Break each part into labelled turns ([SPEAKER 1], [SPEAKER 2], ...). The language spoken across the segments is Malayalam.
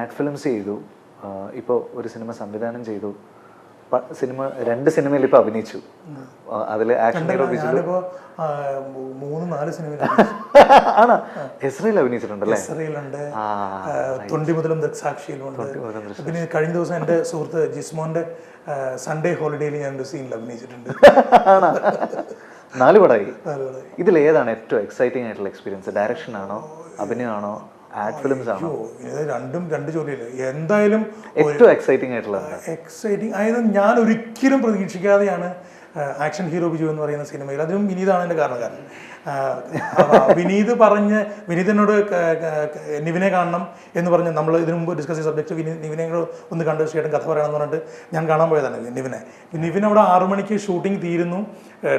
[SPEAKER 1] ആഡ് ഫിലിംസ് ചെയ്തു, ഇപ്പോൾ ഒരു സിനിമ സംവിധാനം ചെയ്തു, സിനിമ 2 സിനിമയിൽ ഇപ്പോൾ അഭിനയിച്ചു. അതിൽ ആക്ഷൻ ഹീറോ ബിജു.
[SPEAKER 2] 3-4 സിനിമ
[SPEAKER 1] ആണോ? എസ്രയിൽ അഭിനയിച്ചിട്ടുണ്ടല്ലേ?
[SPEAKER 2] എസ്രയിലുണ്ട്, തൊണ്ടി മുതലും ദൃക്സാക്ഷിയിലുണ്ട്. പിന്നെ കഴിഞ്ഞ ദിവസം എൻ്റെ സുഹൃത്ത് ജിസ്മോന്റെ സൺഡേ ഹോളിഡേയിൽ ഞാൻ ഒരു സീനിൽ അഭിനയിച്ചിട്ടുണ്ട്.
[SPEAKER 1] 4 പടമായി. ഇതിലേതാണ് ഏറ്റവും എക്സൈറ്റിംഗ് ആയിട്ടുള്ള എക്സ്പീരിയൻസ്? ഡയറക്ഷൻ ആണോ, അഭിനയമാണോ, ആഡ് ഫിലിംസ് ആണോ?
[SPEAKER 2] രണ്ടും 2 ജോലിയില്ല. എന്തായാലും
[SPEAKER 1] ഏറ്റവും എക്സൈറ്റിംഗ് ആയിട്ടുള്ള
[SPEAKER 2] അതായത് ഞാൻ ഒരിക്കലും പ്രതീക്ഷിക്കാതെയാണ് ആക്ഷൻ ഹീറോ ബിജു എന്ന് പറയുന്ന സിനിമയിൽ, അതിനും വിനീതാണ് എൻ്റെ കാരണക്കാരൻ. വിനീതിനോട് നിവിനെ കാണണം എന്ന് പറഞ്ഞ് നമ്മൾ ഇതിനു മുമ്പ് ഡിസ്കസ് ചെയ്ത സബ്ജക്റ്റ് നിവിനെ ഒന്ന് കണ്ട് ചേട്ടൻ കഥ പറയണമെന്ന് പറഞ്ഞിട്ട് ഞാൻ കാണാൻ പോയതാണ് നിവിൻ അവിടെ 6 മണിക്ക് ഷൂട്ടിംഗ് തീരുന്നു,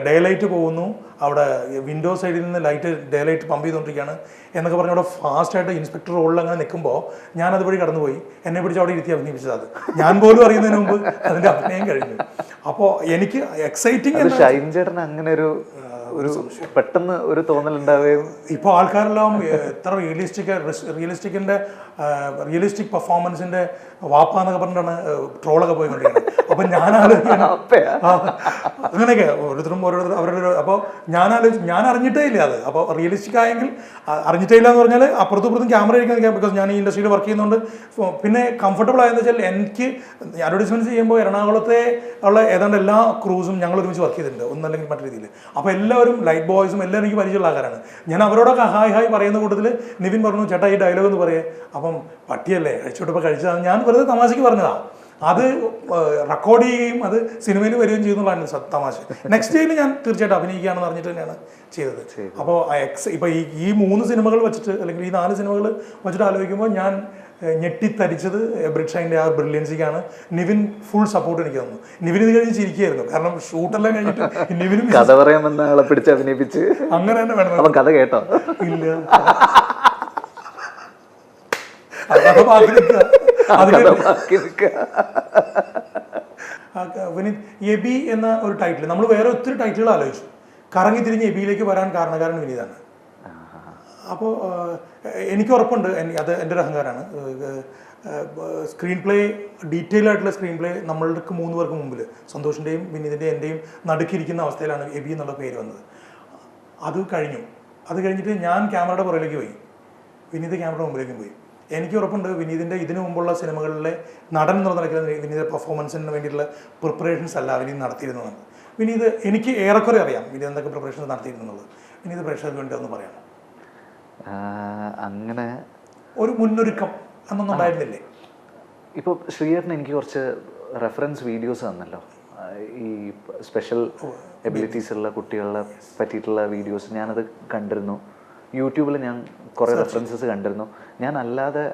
[SPEAKER 2] ഡേ ലൈറ്റ് പോകുന്നു, അവിടെ വിൻഡോ സൈഡിൽ നിന്ന് ലൈറ്റ് ഡേ ലൈറ്റ് പമ്പ് ചെയ്തുകൊണ്ടിരിക്കുകയാണ് എന്നൊക്കെ പറഞ്ഞ് അവിടെ ഫാസ്റ്റായിട്ട് ഇൻസ്പെക്ടർ റോളിൽ അങ്ങനെ നിൽക്കുമ്പോൾ ഞാൻ അതുവഴി കടന്നുപോയി. എന്നെ പിടിച്ച് അവിടെ ഇരുത്തി അഭിനയിപ്പിച്ചത് അത് ഞാൻ പോലും അറിയുന്നതിന് മുമ്പ് അതിൻ്റെ അഭിനയം കഴിഞ്ഞു. അപ്പോൾ എനിക്ക് എക്സൈറ്റിംഗ്
[SPEAKER 1] ഷൈൻ ചേട്ടൻ അങ്ങനെ ഒരു പെട്ടെന്ന് ഒരു തോന്നലുണ്ടാവുകയും
[SPEAKER 2] ഇപ്പോൾ ആൾക്കാരെല്ലാം എത്ര റിയലിസ്റ്റിക് പെർഫോമൻസിന്റെ വാപ്പ എന്നൊക്കെ പറഞ്ഞിട്ടാണ് ട്രോളൊക്കെ പോയിക്കൊണ്ടിരിക്കുന്നത്. അപ്പം ഞാൻ ആലോചിക്കണം അങ്ങനെയൊക്കെ ഓരോരുത്തരും അവരുടെ. അപ്പോൾ ഞാൻ അറിഞ്ഞിട്ടേ ഇല്ല അത്. അപ്പോൾ റിയലിസ്റ്റിക് ആയെങ്കിൽ അറിഞ്ഞിട്ടേ ഇല്ല എന്ന് പറഞ്ഞാൽ അപ്പുറത്തും ക്യാമറ ഇരിക്കാൻ, ബിക്കോസ് ഞാൻ ഈ ഇൻഡസ്ട്രിയിൽ വർക്ക് ചെയ്യുന്നതുകൊണ്ട് പിന്നെ കംഫർട്ടബിൾ ആയെന്ന് വെച്ചാൽ എനിക്ക് അഡ്വർടൈസ്മെന്റ് ചെയ്യുമ്പോൾ എറണാകുളത്തെ ഉള്ള ഏതാണ്ട് എല്ലാ ക്രൂസും ഞങ്ങൾ ഒരുമിച്ച് വർക്ക് ചെയ്തിട്ടുണ്ട്, ഒന്നല്ലെങ്കിൽ മറ്റു രീതിയിൽ. അപ്പോൾ എല്ലാവരും ലൈറ്റ് ബോയ്സും എല്ലാവരും എനിക്ക് പരിചയമുള്ള ആൾക്കാരാണ്. ഞാൻ അവരോടൊക്കെ ഹായ് പറയുന്ന കൂട്ടത്തിൽ നിവിൻ പറഞ്ഞു, ചേട്ടാ ഈ ഡയലോഗ് എന്ന് പറയേ. അപ്പം പട്ടിയല്ലേ കഴിച്ചോട്ടിപ്പോൾ കഴിച്ചതാണ്, ഞാൻ വെറുതെ തമാശയ്ക്ക് പറഞ്ഞതാണ്. അത് റെക്കോർഡ് ചെയ്യുകയും അത് സിനിമയിൽ വരികയും ചെയ്യുന്നതാണ് തമാശ. നെക്സ്റ്റ് ഡേയിൽ ഞാൻ തീർച്ചയായിട്ടും അഭിനയിക്കുകയാണെന്ന് പറഞ്ഞിട്ട് തന്നെയാണ് ചെയ്തത്. അപ്പോൾ ഇപ്പോൾ ഈ 3 സിനിമകൾ വെച്ചിട്ട് അല്ലെങ്കിൽ ഈ 4 സിനിമകൾ വെച്ചിട്ട് ആലോചിക്കുമ്പോൾ ഞാൻ ഞെട്ടിത്തരിച്ചത് എബ്രിഡ് ഷൈൻ്റെ ആ ബ്രില്യൻസിക്കാണ്. നിവിൻ ഫുൾ സപ്പോർട്ട് എനിക്ക് തന്നു. നിവിൻ ഇത് കഴിഞ്ഞ് ചിരിക്കുകയായിരുന്നു, കാരണം ഷൂട്ടെല്ലാം കഴിഞ്ഞിട്ട് നിവിനും
[SPEAKER 1] കഥ പറയാമെന്ന ആളെ പിടിച്ച് അഭിനയിപ്പിച്ച്
[SPEAKER 2] അങ്ങനെ തന്നെ വേണം.
[SPEAKER 1] കഥ കേട്ടോ?
[SPEAKER 2] ഇല്ല, എബി എന്ന ഒരു ടൈറ്റിൽ നമ്മൾ വേറെ ഒത്തിരി ടൈറ്റിലുകൾ ആലോചിച്ചു. കറങ്ങി തിരിഞ്ഞ് എബിയിലേക്ക് വരാൻ കാരണക്കാരൻ വിനീതാണ്. അപ്പോൾ എനിക്ക് ഉറപ്പുണ്ട്, അത് എൻ്റെ ഒരു അഹങ്കാരമാണ്. സ്ക്രീൻ പ്ലേ, ഡീറ്റെയിൽ ആയിട്ടുള്ള സ്ക്രീൻ പ്ലേ നമ്മൾക്ക് 3 പേർക്ക് മുമ്പിൽ, സന്തോഷിൻ്റെയും വിനീതിൻ്റെയും എൻ്റെയും നടുക്കിരിക്കുന്ന അവസ്ഥയിലാണ് എബി എന്നുള്ള പേര് വന്നത്. അത് കഴിഞ്ഞിട്ട് ഞാൻ ക്യാമറയുടെ പുറകിലേക്ക് പോയി, വിനീത് ക്യാമറയുടെ മുമ്പിലേക്കും പോയി. എനിക്ക് ഉറപ്പുണ്ട് വിനീതിൻ്റെ ഇതിനു മുമ്പുള്ള സിനിമകളിലെ നടൻ എന്നുള്ള നിലയ്ക്ക് വിനീതിൻ്റെ പെർഫോമൻസിന് വേണ്ടിയിട്ടുള്ള പ്രിപ്പറേഷൻസ് അല്ല വിനീത് നടത്തിയിരുന്നതാണ്. വിനീത് എനിക്ക് ഏറെക്കുറെ അറിയാം വിനീത് എന്തൊക്കെ പ്രിപ്പറേഷൻസ് നടത്തിയിരുന്നുള്ളത്. വിനീത് പ്രേക്ഷകർക്ക് വേണ്ടി ഒന്ന് പറയാം.
[SPEAKER 1] അങ്ങനെ
[SPEAKER 2] ഒരു മുന്നൊരുക്കം അന്നൊന്നും ഉണ്ടായിരുന്നില്ലേ?
[SPEAKER 1] ഇപ്പോൾ ശ്രീയേട്ടൻ എനിക്ക് കുറച്ച് റെഫറൻസ് വീഡിയോസ് തന്നല്ലോ, ഈ സ്പെഷ്യൽ എബിലിറ്റീസ് ഉള്ള കുട്ടികളെ പറ്റിയിട്ടുള്ള വീഡിയോസ്. ഞാനത് കണ്ടിരുന്നു. യൂട്യൂബിൽ ഞാൻ കുറേ റെഫറൻസസ് കണ്ടിരുന്നു. ഞാൻ അല്ലാതെ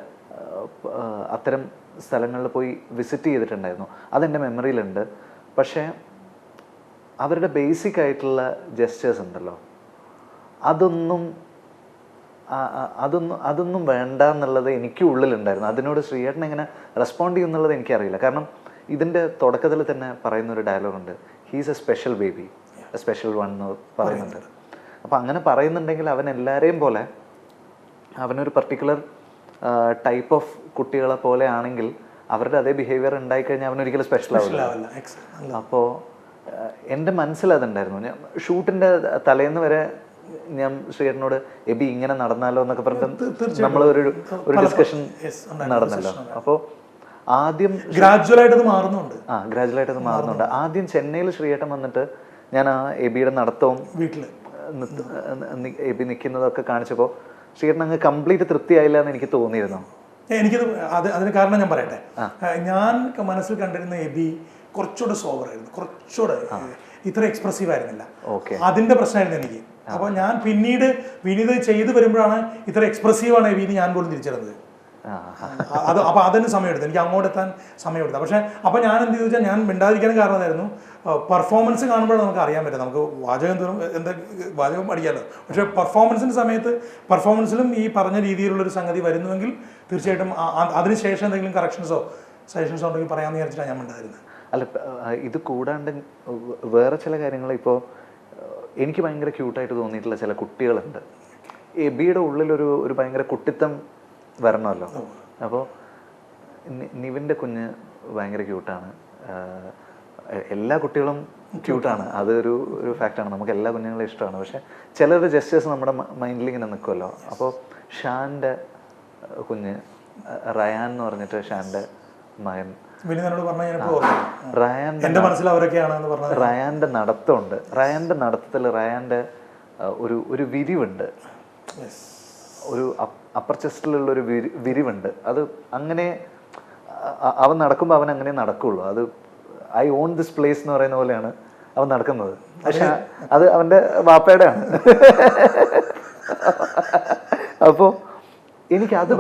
[SPEAKER 1] അത്തരം സ്ഥലങ്ങളിൽ പോയി വിസിറ്റ് ചെയ്തിട്ടുണ്ടായിരുന്നു, അതെൻ്റെ മെമ്മറിയിലുണ്ട്. പക്ഷേ അവരുടെ ബേസിക് ആയിട്ടുള്ള ജെസ്റ്റേഴ്സ് ഉണ്ടല്ലോ, അതൊന്നും വേണ്ട എന്നുള്ളത് എനിക്ക് ഉള്ളിലുണ്ടായിരുന്നു. അതിനോട് ശ്രീയേട്ടൻ എങ്ങനെ റെസ്പോണ്ട് ചെയ്യും എന്നുള്ളത് എനിക്കറിയില്ല. കാരണം ഇതിൻ്റെ തുടക്കത്തിൽ തന്നെ പറയുന്നൊരു ഡയലോഗുണ്ട്, he's a special baby, a special one എന്ന് പറയുന്നുണ്ട്. അപ്പോൾ അങ്ങനെ പറയുന്നുണ്ടെങ്കിൽ അവൻ എല്ലാവരെയും പോലെ, അവനൊരു പർട്ടിക്കുലർ ടൈപ്പ് ഓഫ് കുട്ടികളെ പോലെ ആണെങ്കിൽ അവരുടെ അതേ ബിഹേവിയർ ഉണ്ടായിക്കഴിഞ്ഞാൽ അവനൊരിക്കലും സ്പെഷ്യൽ ആവില്ല. അപ്പോൾ എൻ്റെ മനസ്സിലതുണ്ടായിരുന്നു. ഞാൻ ഷൂട്ടിൻ്റെ തലേന്ന് വരെ ഞാൻ ശ്രീയേട്ടനോട് എബി ഇങ്ങനെ നടന്നാലോ എന്നൊക്കെ പറഞ്ഞിട്ട് നമ്മൾ ഒരു ഡിസ്കഷൻ നടന്നല്ലോ. അപ്പോൾ ആദ്യം
[SPEAKER 2] ഗ്രാജുവലായിട്ട് അത് മാറുന്നുണ്ട്.
[SPEAKER 1] ആദ്യം ചെന്നൈയിൽ ശ്രീയേട്ടൻ വന്നിട്ട് ഞാൻ ആ എബിയുടെ നടത്തവും വീട്ടിൽ എബി നിൽക്കുന്നതൊക്കെ കാണിച്ചപ്പോൾ ശ്രീയേട്ടൻ അങ്ങ് കംപ്ലീറ്റ് തൃപ്തിയായില്ല എന്ന് എനിക്ക് തോന്നിയിരുന്നു.
[SPEAKER 2] എനിക്കത് അതിന് കാരണം ഞാൻ പറയട്ടെ. ഞാൻ മനസ്സിൽ കണ്ടിരുന്ന എബി കുറച്ചുകൂടെ സോബറായിരുന്നു, കുറച്ചുകൂടെ ഇത്ര എക്സ്പ്രസീവ് ആയിരുന്നില്ല. അതിന്റെ പ്രശ്നമായിരുന്നു എനിക്ക്. അപ്പോൾ ഞാൻ പിന്നീട് വിനീത് ചെയ്തു വരുമ്പോഴാണ് ഇത്ര എക്സ്പ്രസീവാണ് എബി എന്ന് ഞാൻ പോലും തിരിച്ചറിഞ്ഞത്. അപ്പോൾ അതിന് സമയമെടുത്തു, എനിക്ക് അങ്ങോട്ട് എത്താൻ സമയമെടുത്തു. പക്ഷേ അപ്പോൾ ഞാൻ എന്ത് ചെയ്തു വെച്ചാൽ, ഞാൻ മിണ്ടാതിരിക്കാനും കാരണം അതായിരുന്നു, പെർഫോമൻസ് കാണുമ്പോഴാണ് നമുക്ക് അറിയാൻ പറ്റും. നമുക്ക് വാചകം അടിക്കാമല്ലോ, പക്ഷേ പെർഫോമൻസിലും ഈ പറഞ്ഞ രീതിയിലുള്ളൊരു സംഗതി വരുന്നുവെങ്കിൽ തീർച്ചയായിട്ടും അതിനുശേഷം എന്തെങ്കിലും കറക്ഷൻസോ സജഷൻസോ ഉണ്ടെങ്കിൽ പറയാമെന്ന് വിചാരിച്ചിട്ടാണ് ഞാൻ മിണ്ടായിരുന്നത്.
[SPEAKER 1] അല്ല, ഇത് കൂടാണ്ട് വേറെ ചില കാര്യങ്ങൾ, ഇപ്പോൾ എനിക്ക് ഭയങ്കര ക്യൂട്ടായിട്ട് തോന്നിയിട്ടുള്ള ചില കുട്ടികളുണ്ട്. എബിയുടെ ഉള്ളിലൊരു ഭയങ്കര കുട്ടിത്തം വരണമല്ലോ. അപ്പോൾ നിവിൻ്റെ കുഞ്ഞ് ഭയങ്കര ക്യൂട്ടാണ്. എല്ലാ കുട്ടികളും ക്യൂട്ടാണ്, അതൊരു ഫാക്റ്റാണ്. നമുക്ക് എല്ലാ കുഞ്ഞുങ്ങളെ ഇഷ്ടമാണ്. പക്ഷെ ചിലരുടെ ജസ്റ്റേഴ്സ് നമ്മുടെ മൈൻഡിൽ ഇങ്ങനെ നിൽക്കുമല്ലോ. അപ്പോൾ ഷാൻ്റെ കുഞ്ഞ് റയാൻ എന്ന് പറഞ്ഞിട്ട് ഷാൻ്റെ മകൻ, റയാൻ്റെ നടത്തമുണ്ട്. റയാൻ്റെ നടത്തത്തിൽ റയാൻ്റെ ഒരു വിരിവുണ്ട്, ഒരു അപ്പർ ചെസ്റ്റിലുള്ള ഒരു വിരിവുണ്ട്. അത് അങ്ങനെ അവൻ നടക്കുമ്പോൾ അവൻ അങ്ങനെ നടക്കുള്ളൂ. അത് ഐ ഓൺ ദിസ് പ്ലേസ് എന്ന് പറയുന്ന പോലെയാണ് അവൻ നടക്കുന്നത്. പക്ഷെ അത് അവൻ്റെ വാപ്പയുടെ ആണ്. അപ്പോൾ എനിക്കത്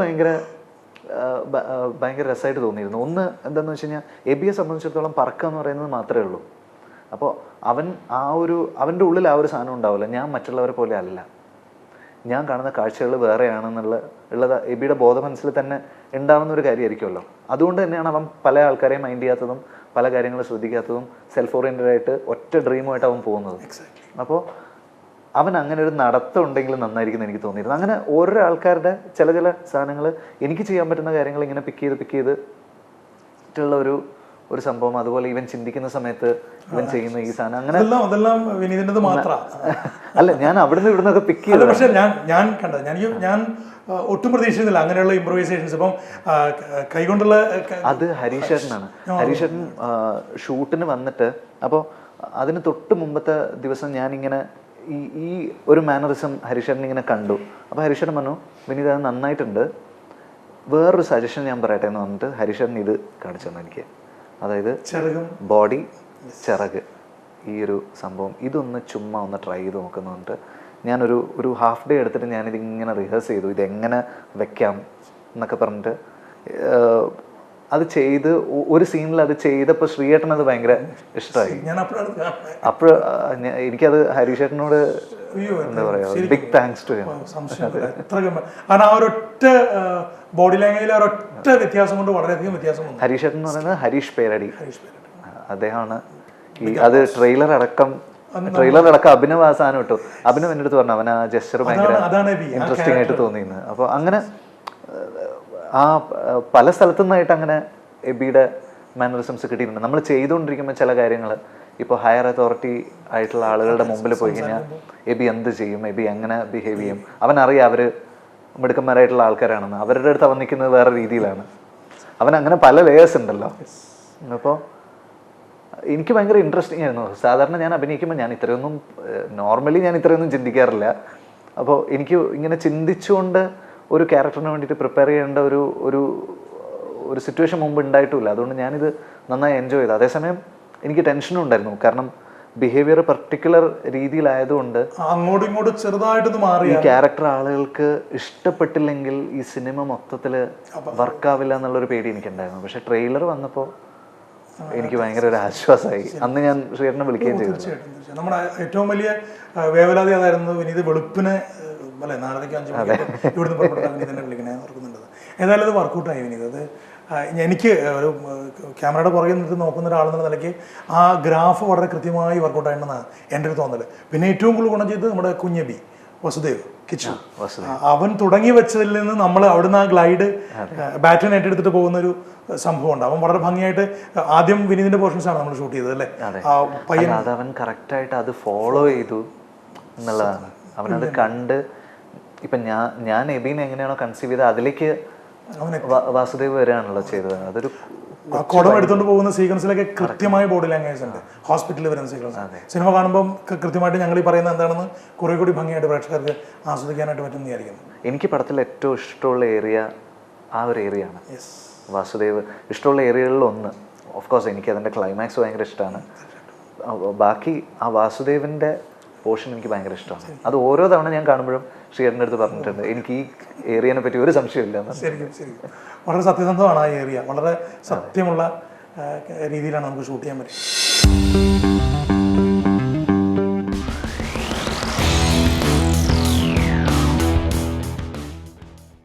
[SPEAKER 1] ഭയങ്കര രസമായിട്ട് തോന്നിയിരുന്നു. ഒന്ന് എന്താണെന്ന് വെച്ച് കഴിഞ്ഞാൽ എബിയെ സംബന്ധിച്ചിടത്തോളം പറക്കുക എന്ന് പറയുന്നത് മാത്രമേ ഉള്ളൂ. അപ്പോൾ അവൻ്റെ ഉള്ളിൽ ആ ഒരു സാധനം ഉണ്ടാവില്ല. ഞാൻ മറ്റുള്ളവരെ പോലെ അല്ല, ഞാൻ കാണുന്ന കാഴ്ചകൾ വേറെയാണെന്നുള്ളത് എബിയുടെ ബോധമനസ്സിൽ തന്നെ ഉണ്ടാവുന്ന ഒരു കാര്യമായിരിക്കുമല്ലോ. അതുകൊണ്ട് തന്നെയാണ് അവൻ പല ആൾക്കാരെയും മൈൻഡ് ചെയ്യാത്തതും പല കാര്യങ്ങളും ശ്രദ്ധിക്കാത്തതും സെൽഫ് ഓറിയൻറ്റഡ് ആയിട്ട് ഒറ്റ ഡ്രീമുമായിട്ട് അവൻ പോകുന്നത്. അപ്പോൾ അവൻ അങ്ങനെ ഒരു നടത്തം ഉണ്ടെങ്കിൽ നന്നായിരിക്കും എനിക്ക് തോന്നിയിരുന്നു. അങ്ങനെ ഓരോ ആൾക്കാരുടെ ചില സാധനങ്ങൾ എനിക്ക് ചെയ്യാൻ പറ്റുന്ന കാര്യങ്ങൾ ഇങ്ങനെ പിക്ക് ചെയ്തിട്ടുള്ള ഒരു സംഭവം. അതുപോലെ ഇവൻ ചിന്തിക്കുന്ന സമയത്ത് ഇവൻ ചെയ്യുന്ന ഈ സാധനം അങ്ങനെ അല്ല, ഞാൻ അവിടുന്ന് ഇവിടുന്നൊക്കെ പിക്ക് ചെയ്തു.
[SPEAKER 2] പക്ഷെ ഞാൻ ഒട്ടും പ്രതീക്ഷിച്ചില്ല അങ്ങനെയുള്ള ഇംപ്രൂവൈസേഷൻസ്. ഇപ്പം കൈകൊണ്ടുള്ള
[SPEAKER 1] അത് ഹരീഷേട്ടനാണ്. ഹരീഷേട്ടൻ ഷൂട്ടിന് വന്നിട്ട്, അപ്പോൾ അതിന് തൊട്ട് മുമ്പത്തെ ദിവസം ഞാനിങ്ങനെ ഈ ഒരു മാനറിസം ഹരീഷേട്ടൻ ഇങ്ങനെ കണ്ടു. അപ്പോൾ ഹരീഷേട്ടൻ പറഞ്ഞു, വിനീത് അത് നന്നായിട്ടുണ്ട്, വേറൊരു സജഷൻ ഞാൻ പറയട്ടെ എന്ന് പറഞ്ഞിട്ട് ഹരീഷേട്ടൻ ഇത് കാണിച്ചു തന്നു എനിക്ക്. അതായത് ബോഡി, ചിറക്, ഈ ഒരു സംഭവം ഇതൊന്ന് ചുമ്മാ ഒന്ന് ട്രൈ ചെയ്ത് നോക്കുന്നു പറഞ്ഞിട്ട് ഞാനൊരു ഹാഫ് ഡേ എടുത്തിട്ട് ഞാനിതിങ്ങനെ റിഹേഴ്സ് ചെയ്തു, ഇതെങ്ങനെ വെക്കാം എന്നൊക്കെ പറഞ്ഞിട്ട് അത് ചെയ്ത് ഒരു സീനിൽ അത് ചെയ്തപ്പോൾ ശ്രീയേട്ടൻ അത് ഭയങ്കര ഇഷ്ടമായി. അപ്പോൾ എനിക്കത് ഹരീഷേട്ടനോട് എന്താ പറയുക, ബിഗ് താങ്ക്സ് ടു ഹിം.
[SPEAKER 2] കാരണം ആ ഒരൊറ്റ ബോഡി ലാംഗ്വേജിൽ ഒരൊറ്റ വ്യത്യാസം കൊണ്ട് വളരെയധികം വ്യത്യാസം വന്നു.
[SPEAKER 1] ഹരീഷേട്ടൻ എന്ന് പറയുന്നത് ഹരീഷ് പേരടി, അദ്ദേഹമാണ് ഈ അത് ട്രെയിലർ അടക്കം അഭിനവ് ആ സാധനം ഇട്ടു. അഭിനവ് എൻ്റെ അടുത്ത് പറഞ്ഞു അവൻ ആ ജസ്റ്റർ ഭയങ്കര ഇൻട്രസ്റ്റിംഗ് ആയിട്ട് തോന്നിയിരുന്നു. അപ്പോൾ അങ്ങനെ ആ പല സ്ഥലത്തു നിന്നായിട്ട് അങ്ങനെ എബിയുടെ മാനറിസംസ് കിട്ടിയിട്ടുണ്ട്. നമ്മൾ ചെയ്തുകൊണ്ടിരിക്കുമ്പോൾ ചില കാര്യങ്ങൾ ഇപ്പോൾ ഹയർ അതോറിറ്റി ആയിട്ടുള്ള ആളുകളുടെ മുമ്പിൽ പോയി കഴിഞ്ഞാൽ എബി എന്ത് ചെയ്യും, എബി എങ്ങനെ ബിഹേവ് ചെയ്യും, അവനറിയാം അവർ മിടുക്കന്മാരായിട്ടുള്ള ആൾക്കാരാണെന്ന്. അവരുടെ അടുത്ത് അവൻ നിൽക്കുന്നത് വേറെ രീതിയിലാണ്. അവൻ അങ്ങനെ പല ലേയേഴ്സ് ഉണ്ടല്ലോ. അപ്പോൾ എനിക്ക് ഭയങ്കര ഇൻട്രസ്റ്റിംഗ് ആയിരുന്നു. സാധാരണ ഞാൻ അഭിനയിക്കുമ്പോൾ ഞാൻ ഇത്രയൊന്നും ചിന്തിക്കാറില്ല. അപ്പോൾ എനിക്ക് ഇങ്ങനെ ചിന്തിച്ചുകൊണ്ട് ഒരു ക്യാരക്ടറിന് വേണ്ടിയിട്ട് പ്രിപ്പയർ ചെയ്യേണ്ട ഒരു സിറ്റുവേഷൻ മുമ്പ് ഉണ്ടായിട്ടില്ല. അതുകൊണ്ട് ഞാനിത് നന്നായി എൻജോയ് ചെയ്തു. അതേസമയം എനിക്ക് ടെൻഷനും ഉണ്ടായിരുന്നു. കാരണം ബിഹേവിയർ പർട്ടിക്കുലർ രീതിയിലായതുകൊണ്ട്
[SPEAKER 2] അങ്ങോട്ടും ഇങ്ങോട്ടും ചെറുതായിട്ടൊന്ന് മാറി
[SPEAKER 1] ഈ ക്യാരക്ടർ ആളുകൾക്ക് ഇഷ്ടപ്പെട്ടില്ലെങ്കിൽ ഈ സിനിമ മൊത്തത്തിൽ വർക്കാവില്ല എന്നുള്ളൊരു പേടി എനിക്കുണ്ടായിരുന്നു. പക്ഷെ ട്രെയിലർ വന്നപ്പോൾ എനിക്ക് ഭയങ്കര ഒരു ആശ്വാസമായി. അന്ന് ഞാൻ ശ്രീയേട്ടനെ വിളിക്കുകയും ചെയ്തു.
[SPEAKER 2] തീർച്ചയായിട്ടും നമ്മുടെ ഏറ്റവും വലിയ വേവലാതി അതായിരുന്നു, വിനീത് വെളുപ്പിന് അല്ലേ 4:05 ഇവിടുന്ന് പുറപ്പെട്ടാൽ വിനീതിനെ വിളിക്കണേ ഓർക്കുന്നുണ്ടത്. ഏതായാലും അത് വർക്കൗട്ടായി വിനീത്. അത് എനിക്ക് ഒരു ക്യാമറയുടെ പുറകെ നിന്നിട്ട് നോക്കുന്ന ഒരാളെന്നുള്ള നിലയ്ക്ക് ആ ഗ്രാഫ് വളരെ കൃത്യമായി വർക്കൗട്ടായിട്ടുണ്ടെന്നാണ് എൻ്റെ ഒരു തോന്നൽ. പിന്നെ ഏറ്റവും കൂടുതൽ ഗുണം ചെയ്തത് നമ്മുടെ കുഞ്ഞബി വസുദേവ് കിച്ചു, അവൻ തുടങ്ങി വെച്ചതിൽ നിന്ന് നമ്മൾ അവിടുന്ന് ആ ഗ്ലൈഡ് ബാറ്റൺ ഏറ്റെടുത്തിട്ട് പോകുന്ന ഒരു സംഭവമുണ്ട്. അവൻ വളരെ ഭംഗിയായിട്ട് ആദ്യം വിനീതിന്റെ പോർഷൻസ് ആണ് നമ്മൾ ഷൂട്ട് ചെയ്തത് അല്ലേ.
[SPEAKER 1] അവൻ കറക്റ്റായിട്ട് അത് ഫോളോ ചെയ്തു എന്നുള്ളതാണ്. അവനത് കണ്ട് ഇപ്പം ഞാൻ എബീനെ എങ്ങനെയാണോ കൺസീവ് ചെയ്തത് അതിലേക്ക് വാസുദേവ് വരെയാണല്ലോ ചെയ്തത്. അതൊരു
[SPEAKER 2] കുടം എടുത്തുകൊണ്ട് പോകുന്ന സീക്വൻസിലൊക്കെ കൃത്യമായ ബോഡി ലാംഗ്വേജ് ഉണ്ട്. ഹോസ്പിറ്റലിൽ വരുന്ന സീക്വൻസ് സിനിമ കാണുമ്പോൾ കൃത്യമായിട്ട് ഞങ്ങൾ ഈ പറയുന്നത് എന്താണെന്ന് കുറെ കൂടി ഭംഗിയായിട്ട് പ്രേക്ഷകർക്ക് ആസ്വദിക്കാനായിട്ട് പറ്റും വിചാരിക്കുന്നു.
[SPEAKER 1] എനിക്ക് പടത്തിൽ ഏറ്റവും ഇഷ്ടമുള്ള ഏരിയ ആ ഒരു ഏരിയയാണ് വാസുദേവ്. ഇഷ്ടമുള്ള ഏരിയകളിൽ ഒന്ന് ഓഫ് കോഴ്സ് എനിക്ക് അതിൻ്റെ ക്ലൈമാക്സ് ഭയങ്കര ഇഷ്ടമാണ്. ബാക്കി ആ വാസുദേവിൻ്റെ പോർഷൻ എനിക്ക് ഭയങ്കര ഇഷ്ടമാണ്. അത് ഓരോ തവണ ഞാൻ കാണുമ്പോഴും ശ്രീയേട്ടൻ്റെ അടുത്ത് പറഞ്ഞിട്ടുണ്ട് എനിക്ക് ഈ ഏരിയനെ പറ്റി ഒരു സംശയമില്ല.
[SPEAKER 2] ശരിക്കും വളരെ സത്യസന്ധമാണ് ആ ഏരിയ. വളരെ സത്യമുള്ള രീതിയിലാണ് നമുക്ക് ഷൂട്ട് ചെയ്യാൻ പറ്റും.